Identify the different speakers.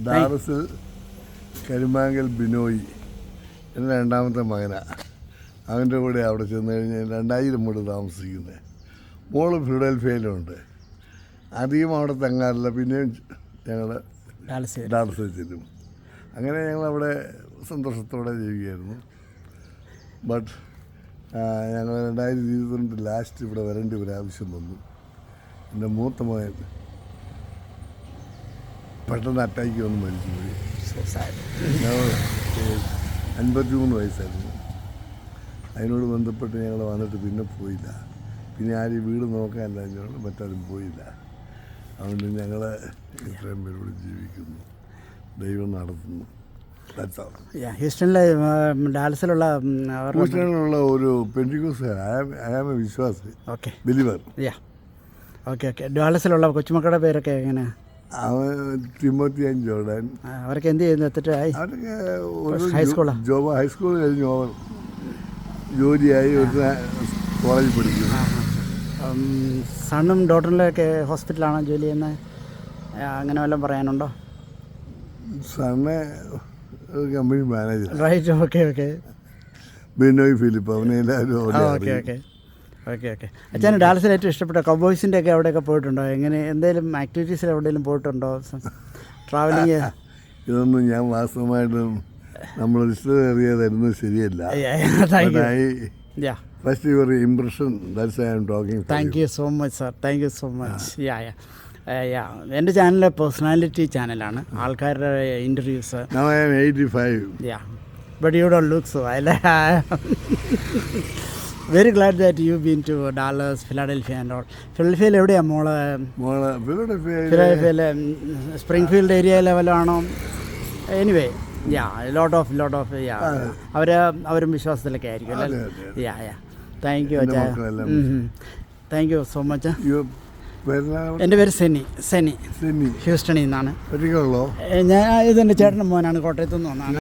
Speaker 1: ഡാലസിൽ കരിമാങ്കൽ ബിനോയ് എൻ്റെ രണ്ടാമത്തെ മകനാണ്. അവൻ്റെ കൂടെ അവിടെ ചെന്ന് കഴിഞ്ഞ് 2000 മുതൽ താമസിക്കുന്നത്. മോള് ഫിലഡൽഫിയയിലുണ്ട്. അധികം അവിടെ തങ്ങാറില്ല. പിന്നെയും ഞങ്ങൾ ഡാലസിൽ ചെല്ലും. അങ്ങനെ ഞങ്ങളവിടെ സന്തോഷത്തോടെ ജീവിക്കുകയായിരുന്നു. ബട്ട് ഞങ്ങൾ 2022 ലാസ്റ്റ് ഇവിടെ വരേണ്ട ഒരു ആവശ്യം വന്നു. എൻ്റെ മൂത്ത മകൻ പെട്ടെന്ന് അറ്റാക്ക് വന്ന് മരിച്ചുപോയി. 53 വയസ്സായിരുന്നു. അതിനോട് ബന്ധപ്പെട്ട് ഞങ്ങൾ വന്നിട്ട് പിന്നെ പോയില്ല. പിന്നെ ആരും വീട് നോക്കാനില്ല, ഞങ്ങൾ മറ്റാരും പോയില്ല. അതുകൊണ്ട് ഞങ്ങൾ ഇത്രയും പേരോട് ജീവിക്കുന്നു, ദൈവം നടത്തുന്നു.
Speaker 2: ഹ്യൂസ്റ്റണിലെ ഡാലസിലുള്ള
Speaker 1: ഒരു പെന്തിക്കോസ്തുകാരൻ വിശ്വാസി, ബിലീവർ.
Speaker 2: ഓക്കെ. ഡാലസിലുള്ള കൊച്ചുമക്കളുടെ പേരൊക്കെ എങ്ങനെയാണ്?
Speaker 1: Timothy and Jordan.
Speaker 2: അവരൊക്കെ എന്ത് ചെയ്യുന്നു? എത്തിട്ടായി?
Speaker 1: അവരൊക്കെ ഹൈസ്കൂൾ കഴിഞ്ഞു ജോലിയായി ഒരു കോളേജിൽ പഠിക്കുന്നു.
Speaker 2: സണ്ണും ഡോട്ടറിലൊക്കെ ഹോസ്പിറ്റലാണോ ജോലി ചെയ്യുന്നത്? അങ്ങനെ വല്ലതും പറയാനുണ്ടോ?
Speaker 1: Sun company manager.
Speaker 2: Right. Okay.
Speaker 1: Binoy Philip, അവനെല്ലാവരും.
Speaker 2: ഓക്കെ. അച്ഛന് ഡാലസിൽ ഏറ്റവും ഇഷ്ടപ്പെട്ട കൗബോയ്സിൻ്റെ ഒക്കെ അവിടെയൊക്കെ പോയിട്ടുണ്ടോ? എങ്ങനെ എന്തെങ്കിലും ആക്ടിവിറ്റീസിൽ എവിടെയെങ്കിലും പോയിട്ടുണ്ടോ? ട്രാവലിങ്
Speaker 1: ഇതൊന്നും ഞാൻ വാസ്തവമായിട്ടും നമ്മൾ ഹിസ്റ്ററി തരുന്നത് ശരിയല്ല. First your impression, that's why I am talking.
Speaker 2: Thank you so much, sir. Thank you so much. എൻ്റെ ചാനൽ പേഴ്സണാലിറ്റി ചാനലാണ്. ആൾക്കാരുടെ interviews.
Speaker 1: Now I am 85.
Speaker 2: But you don't look so. Very glad that you've been to Dallas, Philadelphia and all. Philadelphia എവിടെയാണ് മോള്? ഫിലാഡൽഫിയയിലെ Springfield area ലെവലാണോ? Anyway അവരും വിശ്വാസത്തിലൊക്കെ ആയിരിക്കും അല്ലേ? Thank you അച്ഛാ. Thank you so much. എൻ്റെ പേര് സെനി ഹ്യൂസ്റ്റണിൽ നിന്നാണ്. ഞാൻ ഇതെൻ്റെ ചേട്ടൻ്റെ മോനാണ്, കോട്ടയത്തു നിന്ന് വന്നാണ്.